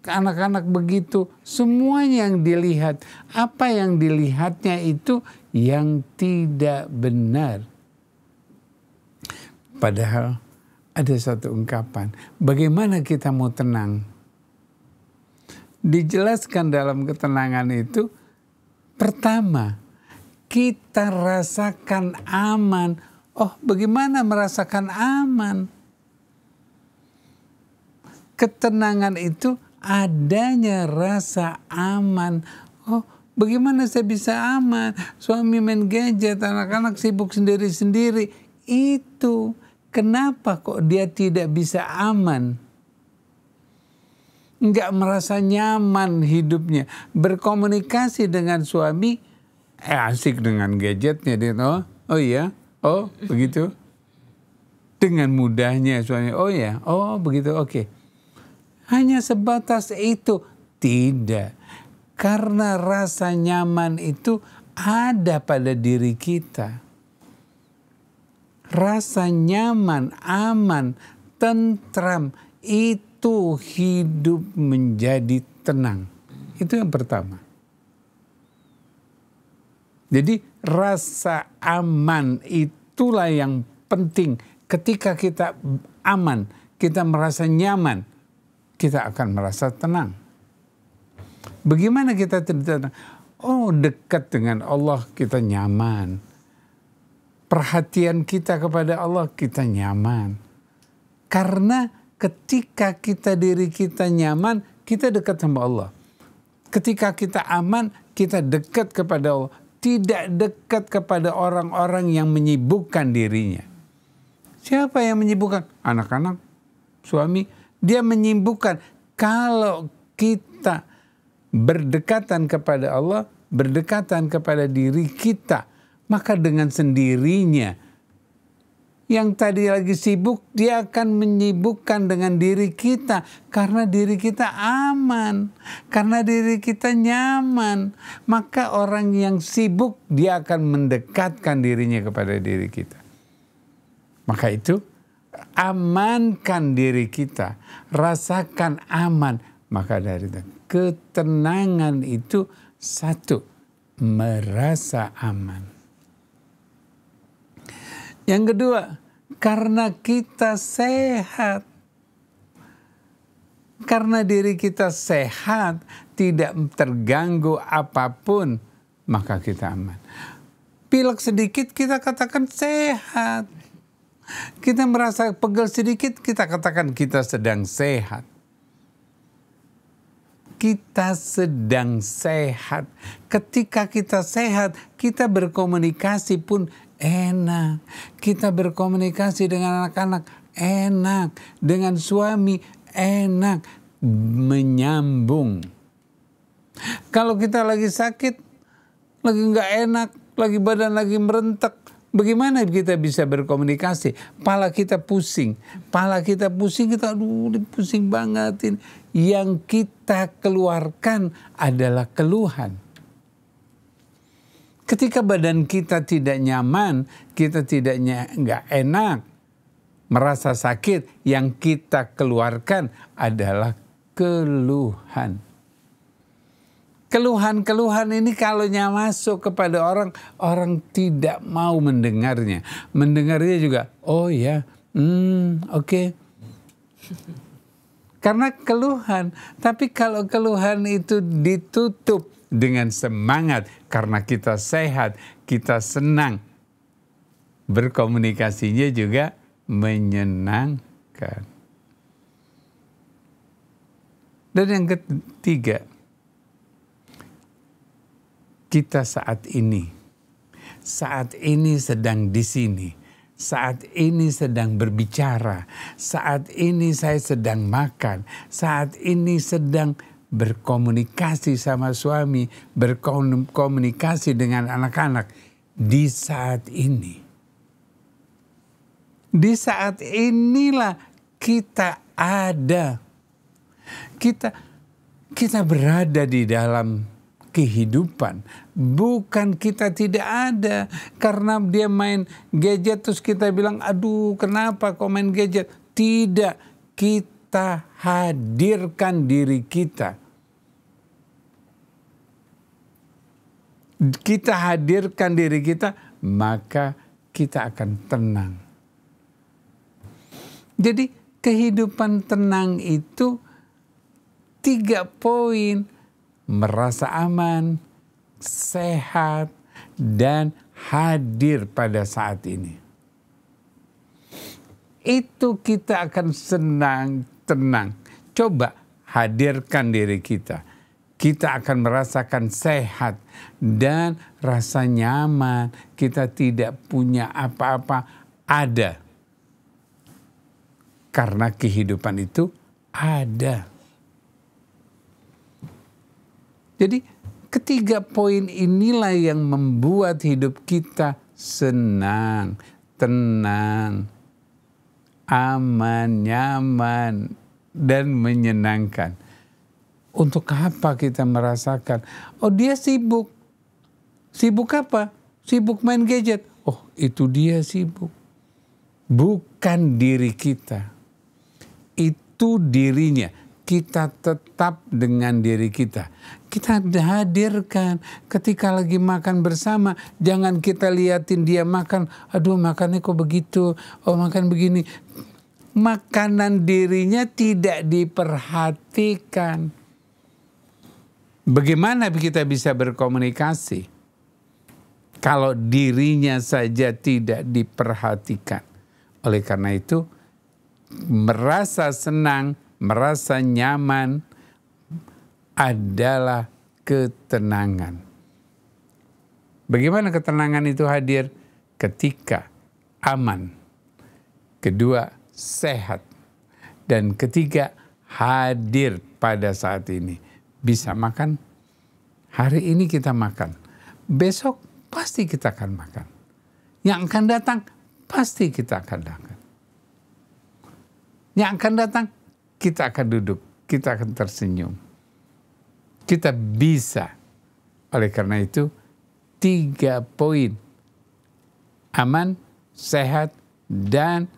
anak-anak begitu, semuanya yang dilihat. Apa yang dilihatnya itu yang tidak benar. Padahal ada satu ungkapan, bagaimana kita mau tenang? Dijelaskan dalam ketenangan itu, pertama, kita rasakan aman. Oh, bagaimana merasakan aman? Ketenangan itu adanya rasa aman. Oh, bagaimana saya bisa aman? Suami main gadget, anak-anak sibuk sendiri-sendiri. Itu kenapa kok dia tidak bisa aman? Enggak merasa nyaman hidupnya. Berkomunikasi dengan suami, asik dengan gadgetnya. Dia, oh iya, oh begitu. Dengan mudahnya suami, oh ya, oh begitu, oke. Hanya sebatas itu. Tidak. Karena rasa nyaman itu ada pada diri kita. Rasa nyaman, aman, tentram, itu hidup menjadi tenang. Itu yang pertama. Jadi rasa aman itulah yang penting. Ketika kita aman, kita merasa nyaman, kita akan merasa tenang. Bagaimana kita tenang? Oh, dekat dengan Allah kita nyaman. Perhatian kita kepada Allah kita nyaman. Karena ketika diri kita nyaman, kita dekat sama Allah. Ketika kita aman, kita dekat kepada Allah. Tidak dekat kepada orang-orang yang menyibukkan dirinya. Siapa yang menyibukkan? Anak-anak, suami. Dia menyibukkan. Kalau kita berdekatan kepada Allah, berdekatan kepada diri kita, maka dengan sendirinya yang tadi lagi sibuk, dia akan menyibukkan dengan diri kita. Karena diri kita aman. Karena diri kita nyaman. Maka orang yang sibuk, dia akan mendekatkan dirinya kepada diri kita. Maka itu, amankan diri kita. Rasakan aman. Maka dari itu, ketenangan itu satu, merasa aman. Yang kedua, karena kita sehat. Karena diri kita sehat, tidak terganggu apapun, maka kita aman. Pilek sedikit, kita katakan sehat. Kita merasa pegel sedikit, kita katakan kita sedang sehat. kita sedang sehat. Ketika kita sehat, kita berkomunikasi pun enak. Kita berkomunikasi dengan anak-anak enak, dengan suami enak, menyambung. Kalau kita lagi sakit, lagi nggak enak, lagi badan lagi merentek, bagaimana kita bisa berkomunikasi? Pala kita pusing, kita aduh pusing banget ini. Yang kita keluarkan adalah keluhan. Ketika badan kita tidak nyaman, kita nggak enak, merasa sakit, yang kita keluarkan adalah keluhan. Keluhan-keluhan ini kalau masuk kepada orang, orang tidak mau mendengarnya. Mendengarnya juga, oh ya, oke. Karena keluhan. Tapi kalau keluhan itu ditutup dengan semangat, karena kita sehat, kita senang, berkomunikasinya juga menyenangkan. Dan yang ketiga, kita saat ini sedang di sini, saat ini sedang berbicara, saat ini saya sedang makan, saat ini sedang berkomunikasi sama suami, berkomunikasi dengan anak-anak. Di saat ini, di saat inilah kita ada. Kita berada di dalam kehidupan, bukan kita tidak ada karena dia main gadget terus kita bilang aduh kenapa kok main gadget. Tidak, kita hadirkan diri kita. Kita hadirkan diri kita, maka kita akan tenang. Jadi kehidupan tenang itu 3 poin. Merasa aman, sehat, dan hadir pada saat ini. Itu kita akan senang, tenang. Coba hadirkan diri kita. Kita akan merasakan sehat dan rasa nyaman. Kita tidak punya apa-apa, ada. Karena kehidupan itu ada. Jadi 3 poin inilah yang membuat hidup kita senang, tenang, aman, nyaman, dan menyenangkan. Untuk apa kita merasakan? Oh dia sibuk. Sibuk apa? Sibuk main gadget. Oh itu dia sibuk. Bukan diri kita. Itu dirinya. Kita tetap dengan diri kita. Kita hadirkan ketika lagi makan bersama. Jangan kita liatin dia makan. Aduh makannya kok begitu. Oh makan begini. Makanan dirinya tidak diperhatikan. Bagaimana kita bisa berkomunikasi kalau dirinya saja tidak diperhatikan? Oleh karena itu, merasa senang, merasa nyaman adalah ketenangan. Bagaimana ketenangan itu hadir? Ketika aman. Kedua, sehat. Dan ketiga, hadir pada saat ini. Bisa makan, hari ini kita makan. Besok pasti kita akan makan. Yang akan datang, pasti kita akan makan. Yang akan datang, kita akan duduk, kita akan tersenyum. Kita bisa. Oleh karena itu, 3 poin. Aman, sehat, dan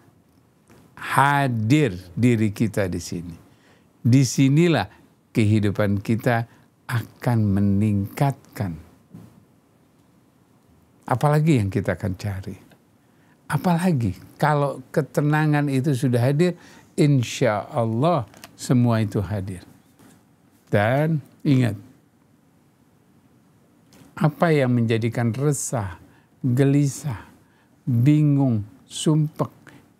hadir diri kita di sini. Disinilah kehidupan kita akan meningkatkan. Apalagi yang kita akan cari. Apalagi kalau ketenangan itu sudah hadir, insya Allah semua itu hadir. Dan ingat, apa yang menjadikan resah, gelisah, bingung, sumpek,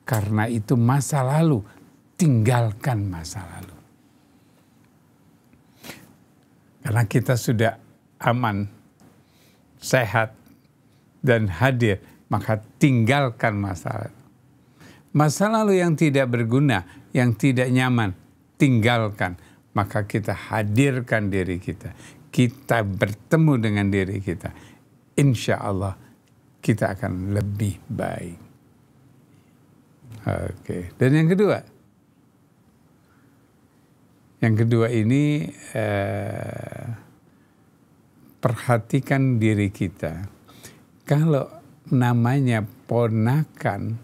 karena itu masa lalu, tinggalkan masa lalu. Karena kita sudah aman, sehat, dan hadir, maka tinggalkan masa lalu. Masa lalu yang tidak berguna, yang tidak nyaman, tinggalkan. Maka kita hadirkan diri kita. Kita bertemu dengan diri kita. Insya Allah kita akan lebih baik. Oke. Dan yang kedua. Yang kedua ini perhatikan diri kita. Kalau namanya ponakan,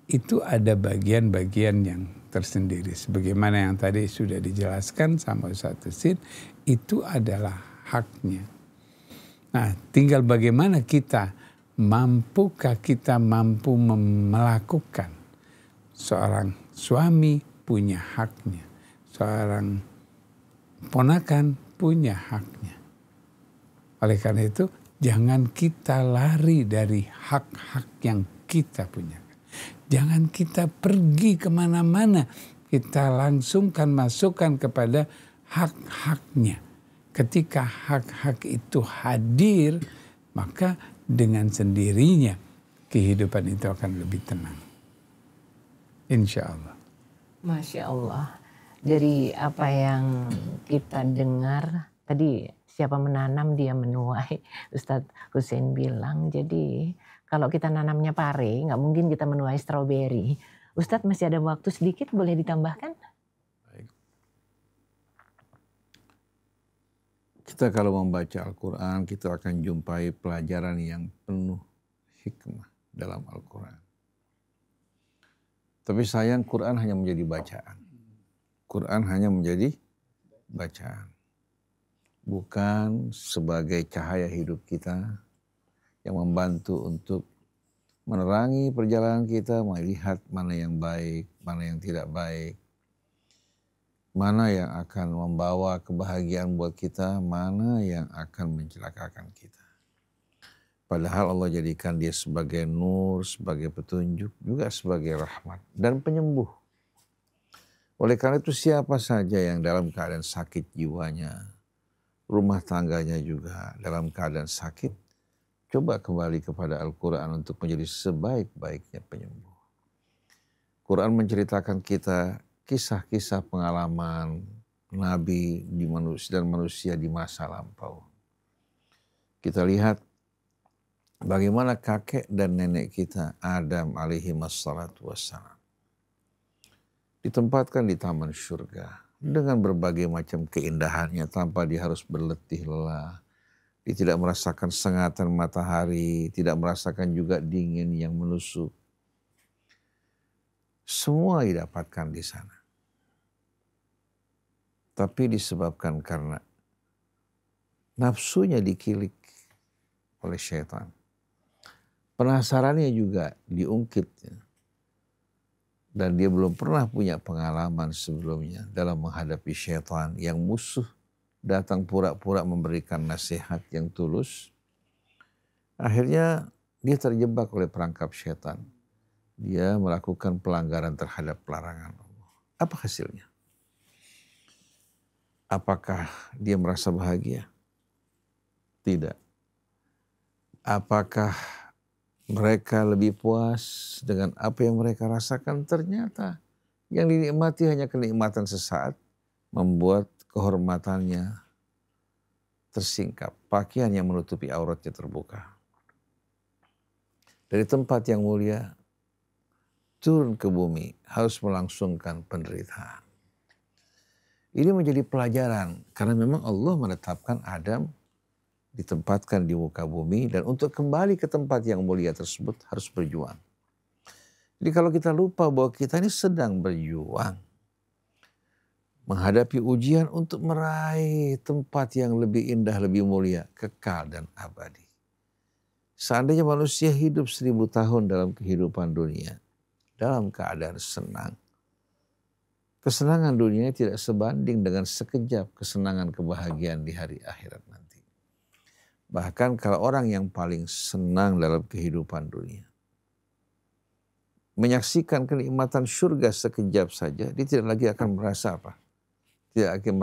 itu ada bagian-bagian yang tersendiri. Sebagaimana yang tadi sudah dijelaskan sama Ustaz Tusid, itu adalah haknya. Nah, tinggal bagaimana mampukah kita mampu melakukan. Seorang suami punya haknya. Seorang ponakan punya haknya. Oleh karena itu, jangan kita lari dari hak-hak yang kita punya. Jangan kita pergi kemana-mana. Kita langsungkan masukkan kepada hak-haknya. Ketika hak-hak itu hadir, maka dengan sendirinya kehidupan itu akan lebih tenang. Insya Allah. Masya Allah. Dari apa yang kita dengar, tadi siapa menanam dia menuai. Ustadz Hussein bilang, jadi kalau kita nanamnya pare, nggak mungkin kita menuai stroberi. Ustadz masih ada waktu sedikit, boleh ditambahkan? Baik. Kita kalau membaca Al-Quran, kita akan jumpai pelajaran yang penuh hikmah dalam Al-Quran. Tapi sayang Quran hanya menjadi bacaan. Quran hanya menjadi bacaan. Bukan sebagai cahaya hidup kita yang membantu untuk menerangi perjalanan kita, melihat mana yang baik, mana yang tidak baik, mana yang akan membawa kebahagiaan buat kita, mana yang akan mencelakakan kita. Padahal Allah jadikan dia sebagai nur, sebagai petunjuk, juga sebagai rahmat dan penyembuh. Oleh karena itu siapa saja yang dalam keadaan sakit jiwanya, rumah tangganya juga dalam keadaan sakit, coba kembali kepada Al-Quran untuk menjadi sebaik-baiknya penyembuh. Quran menceritakan kita kisah-kisah pengalaman Nabi dan manusia di masa lampau. Kita lihat bagaimana kakek dan nenek kita, Adam alaihi wassalatu wassalam, ditempatkan di taman surga dengan berbagai macam keindahannya tanpa dia harus berletih lelah. Dia tidak merasakan sengatan matahari, tidak merasakan juga dingin yang menusuk. Semua didapatkan di sana. Tapi disebabkan karena nafsunya dikilik oleh syaitan. Penasarannya juga diungkit. Dan dia belum pernah punya pengalaman sebelumnya dalam menghadapi syaitan yang musuh datang pura-pura memberikan nasihat yang tulus. Akhirnya dia terjebak oleh perangkap syaitan. Dia melakukan pelanggaran terhadap larangan Allah. Apa hasilnya? Apakah dia merasa bahagia? Tidak. Apakah mereka lebih puas dengan apa yang mereka rasakan? Ternyata yang dinikmati hanya kenikmatan sesaat, membuat kehormatannya tersingkap. Pakaian yang menutupi auratnya terbuka. Dari tempat yang mulia, turun ke bumi, harus melangsungkan penderitaan. Ini menjadi pelajaran, karena memang Allah menetapkan Adam ditempatkan di muka bumi, dan untuk kembali ke tempat yang mulia tersebut harus berjuang. Jadi kalau kita lupa bahwa kita ini sedang berjuang menghadapi ujian untuk meraih tempat yang lebih indah, lebih mulia, kekal dan abadi. Seandainya manusia hidup 1000 tahun dalam kehidupan dunia, dalam keadaan senang, kesenangan dunia tidak sebanding dengan sekejap kesenangan kebahagiaan di hari akhirat nanti. Bahkan kalau orang yang paling senang dalam kehidupan dunia menyaksikan kenikmatan surga sekejap saja, dia tidak lagi akan merasa apa? tidak akan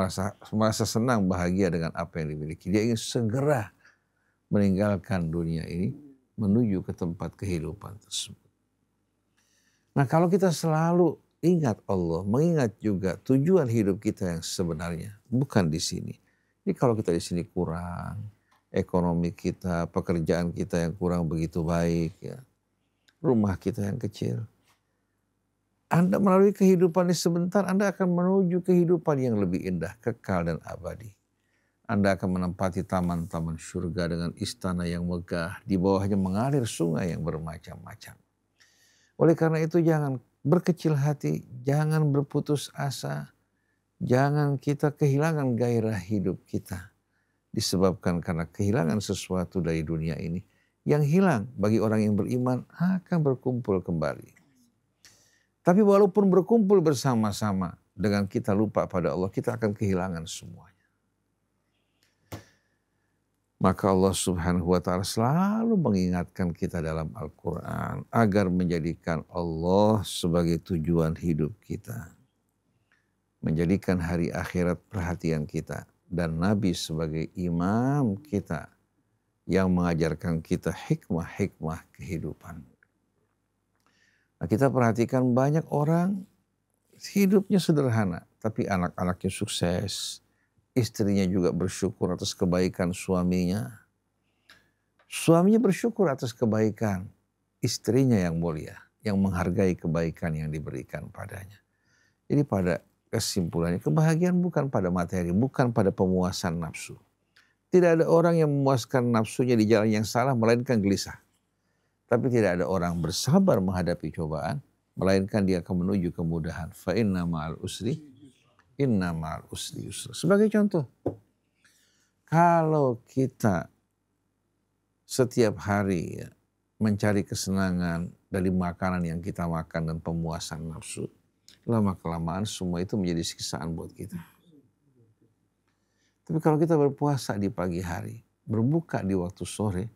merasa senang bahagia dengan apa yang dimiliki. Dia ingin segera meninggalkan dunia ini menuju ke tempat kehidupan tersebut. Nah, kalau kita selalu ingat Allah, mengingat juga tujuan hidup kita yang sebenarnya bukan di sini. Jadi kalau kita di sini kurang, ekonomi kita, pekerjaan kita yang kurang begitu baik, ya, rumah kita yang kecil, Anda melalui kehidupan ini sebentar, Anda akan menuju kehidupan yang lebih indah, kekal dan abadi. Anda akan menempati taman-taman surga dengan istana yang megah, di bawahnya mengalir sungai yang bermacam-macam. Oleh karena itu jangan berkecil hati, jangan berputus asa, jangan kita kehilangan gairah hidup kita. Disebabkan karena kehilangan sesuatu dari dunia ini. Yang hilang bagi orang yang beriman akan berkumpul kembali. Tapi walaupun berkumpul bersama-sama dengan kita lupa pada Allah, kita akan kehilangan semuanya. Maka Allah Subhanahu wa ta'ala selalu mengingatkan kita dalam Al-Quran agar menjadikan Allah sebagai tujuan hidup kita. Menjadikan hari akhirat perhatian kita. Dan Nabi sebagai imam kita yang mengajarkan kita hikmah-hikmah kehidupan. Nah, kita perhatikan banyak orang hidupnya sederhana, tapi anak-anaknya sukses. Istrinya juga bersyukur atas kebaikan suaminya. Suaminya bersyukur atas kebaikan istrinya yang mulia, yang menghargai kebaikan yang diberikan padanya. Jadi pada kesimpulannya, kebahagiaan bukan pada materi, bukan pada pemuasan nafsu. Tidak ada orang yang memuaskan nafsunya di jalan yang salah, melainkan gelisah. Tapi tidak ada orang bersabar menghadapi cobaan, melainkan dia akan menuju kemudahan. Fa inna ma'al usri yusra. Sebagai contoh, kalau kita setiap hari ya, mencari kesenangan dari makanan yang kita makan dan pemuasan nafsu, lama-kelamaan semua itu menjadi siksaan buat kita. Tapi kalau kita berpuasa di pagi hari, berbuka di waktu sore,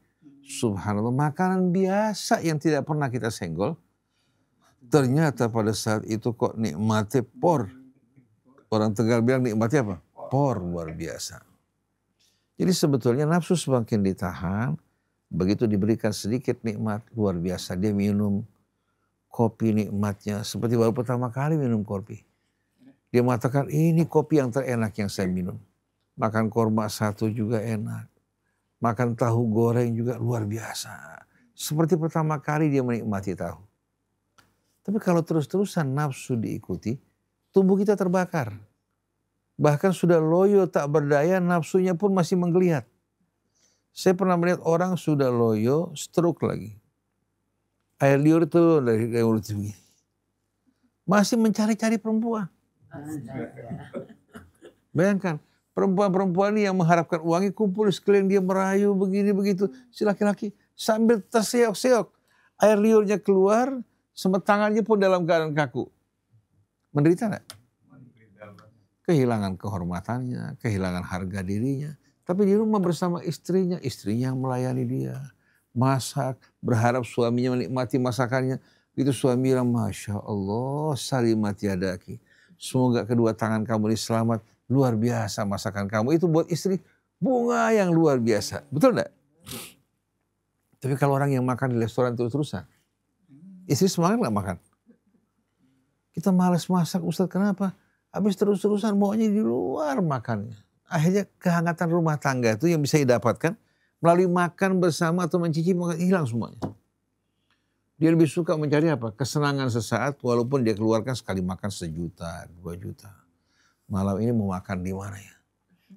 subhanallah, makanan biasa yang tidak pernah kita senggol, ternyata pada saat itu kok nikmatnya por. Orang Tegal bilang nikmatnya apa? Por, luar biasa. Jadi sebetulnya nafsu semakin ditahan, begitu diberikan sedikit nikmat, luar biasa. Dia minum kopi, nikmatnya seperti baru pertama kali minum kopi. Dia mengatakan ini kopi yang terenak yang saya minum. Makan korma satu juga enak. Makan tahu goreng juga luar biasa. Seperti pertama kali dia menikmati tahu. Tapi kalau terus-terusan nafsu diikuti, tubuh kita terbakar. Bahkan sudah loyo tak berdaya, nafsunya pun masih menggeliat. Saya pernah melihat orang sudah loyo, stroke lagi. Air liur itu dari mulut begini. Masih mencari-cari perempuan. Bayangkan, perempuan-perempuan ini yang mengharapkan uangnya kumpul sekalian dia merayu begini begitu. Si laki-laki sambil terseok-seok. Air liurnya keluar, tangannya pun dalam keadaan kaku. Menderita enggak? Kehilangan kehormatannya, kehilangan harga dirinya. Tapi di rumah bersama istrinya yang melayani dia. Masak, berharap suaminya menikmati masakannya. Itu suami bilang, Masya Allah, salimat yadaki. Semoga kedua tangan kamu ini selamat. Luar biasa masakan kamu. Itu buat istri bunga yang luar biasa. Betul enggak? Tapi kalau orang yang makan di restoran terus-terusan, istri semangat enggak makan? Kita malas masak, Ustaz, kenapa? Habis terus-terusan maunya di luar makannya. Akhirnya kehangatan rumah tangga itu yang bisa didapatkan melalui makan bersama atau mencicipi hilang semuanya. Dia lebih suka mencari apa? Kesenangan sesaat walaupun dia keluarkan sekali makan 1 juta, 2 juta. Malam ini mau makan di mana ya?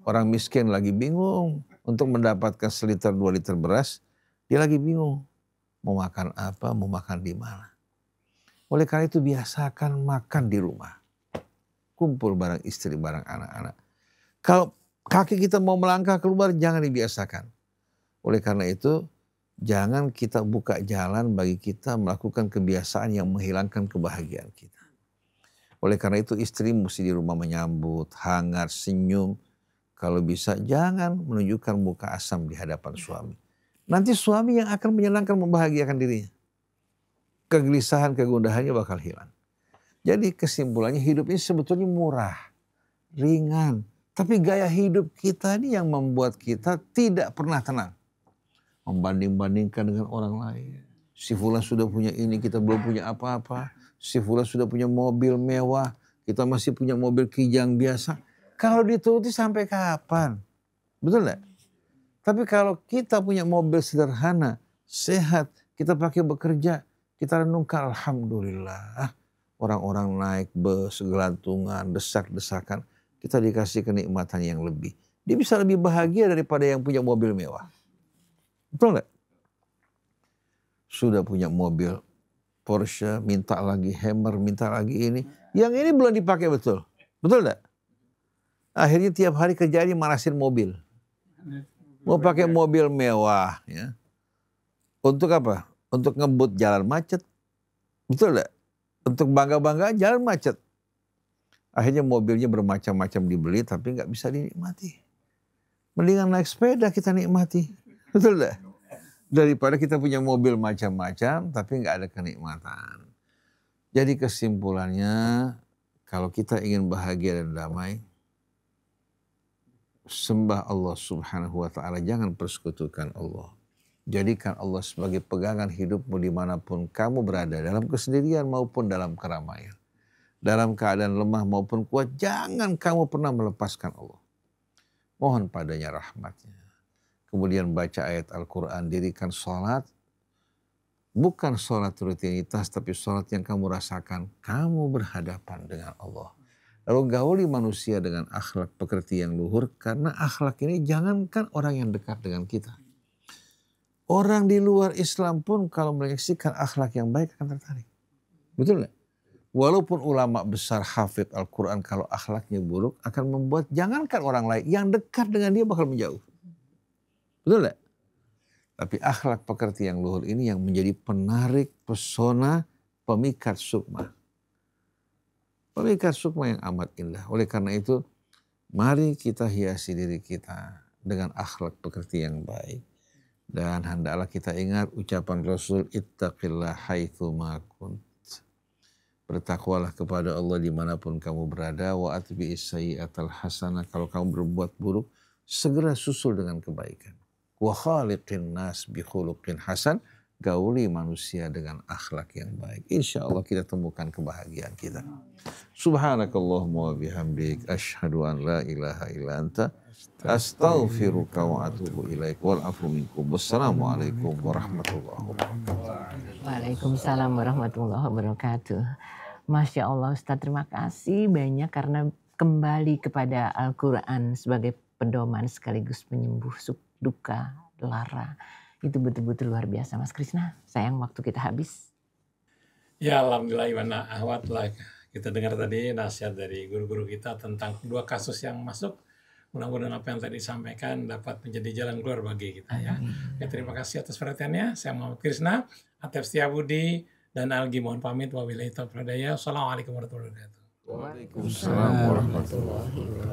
Orang miskin lagi bingung untuk mendapatkan 1 liter 2 liter beras. Dia lagi bingung. Mau makan apa, mau makan di mana. Oleh karena itu biasakan makan di rumah. Kumpul bareng istri, bareng anak-anak. Kalau kaki kita mau melangkah keluar, jangan dibiasakan. Oleh karena itu, jangan kita buka jalan bagi kita melakukan kebiasaan yang menghilangkan kebahagiaan kita. Oleh karena itu, istri mesti di rumah menyambut, hangat, senyum. Kalau bisa, jangan menunjukkan muka asam di hadapan suami. Nanti suami yang akan menyenangkan, membahagiakan dirinya. Kegelisahan, kegundahannya bakal hilang. Jadi kesimpulannya hidup ini sebetulnya murah. ringan. Tapi gaya hidup kita ini yang membuat kita tidak pernah tenang. Membanding-bandingkan dengan orang lain. Si fulan sudah punya ini, kita belum punya apa-apa. Si fulan sudah punya mobil mewah, kita masih punya mobil kijang biasa. Kalau dituruti sampai kapan? Betul enggak? Tapi kalau kita punya mobil sederhana, sehat, kita pakai bekerja, kita renungkan alhamdulillah. Orang-orang naik bus, gelantungan, desak-desakan, kita dikasih kenikmatan yang lebih. Dia bisa lebih bahagia daripada yang punya mobil mewah. Betul enggak? Sudah punya mobil Porsche, minta lagi Hammer, minta lagi ini. Yang ini belum dipakai betul. Betul enggak? Akhirnya tiap hari kerja ini manasin mobil. Mau pakai mobil mewah. Ya. Untuk apa? Untuk ngebut jalan macet. Betul enggak? Untuk bangga-bangga jalan macet. Akhirnya mobilnya bermacam-macam dibeli tapi nggak bisa dinikmati. Mendingan naik sepeda kita nikmati. Betul enggak? Daripada kita punya mobil macam-macam tapi nggak ada kenikmatan. Jadi kesimpulannya kalau kita ingin bahagia dan damai, sembah Allah Subhanahu wa ta'ala, jangan persekutukan Allah. Jadikan Allah sebagai pegangan hidupmu dimanapun kamu berada, dalam kesendirian maupun dalam keramaian. Dalam keadaan lemah maupun kuat, jangan kamu pernah melepaskan Allah. Mohon padanya rahmatnya. Kemudian baca ayat Al-Quran, dirikan sholat. Bukan sholat rutinitas, tapi sholat yang kamu rasakan. Kamu berhadapan dengan Allah. Lalu gauli manusia dengan akhlak pekerti yang luhur. Karena akhlak ini jangankan orang yang dekat dengan kita. Orang di luar Islam pun kalau menyaksikan akhlak yang baik akan tertarik. Betul nggak? Walaupun ulama besar hafid Al-Quran, kalau akhlaknya buruk akan membuat jangankan orang lain, yang dekat dengan dia bakal menjauh. Betul nggak? Tapi akhlak pekerti yang luhur ini yang menjadi penarik, pesona, pemikat sukma. Pemikat sukma yang amat indah. Oleh karena itu, mari kita hiasi diri kita dengan akhlak pekerti yang baik. Dan hendaklah kita ingat ucapan Rasul, ittaqillah haitsu ma kunt. Bertakwalah kepada Allah dimanapun kamu berada. Wa atbi'is sayyi'atal hasanah. Kalau kamu berbuat buruk, segera susul dengan kebaikan. Wa khaliqin nas bi khuluqin hasan. Gauli manusia dengan akhlak yang baik. Insya Allah kita temukan kebahagiaan kita. Subhanakallahumma wa bihamdik. Ashhadu an la ilaha illa anta. Astaghfiruka wa atubu ilaik. Wal afu minkum. Wassalamualaikum warahmatullahi wabarakatuh. Waalaikumsalam warahmatullahi wabarakatuh. Masya Allah Ustaz, terima kasih banyak karena kembali kepada Al-Quran sebagai pedoman sekaligus penyembuh duka, lara. Itu betul-betul luar biasa Mas Krisna. Sayang waktu kita habis. Ya alhamdulillah Iwana Ahwat lah. Kita dengar tadi nasihat dari guru-guru kita tentang dua kasus yang masuk. Mudah-mudahan apa yang tadi disampaikan dapat menjadi jalan keluar bagi kita ya. Ya terima kasih atas perhatiannya. Saya Muhammad Krisna, Atef Setiabudi dan Algi mohon pamit. Wabillahi taufiq wal hidayah. Wassalamualaikum warahmatullahi wabarakatuh. Waalaikumsalam warahmatullahi wabarakatuh.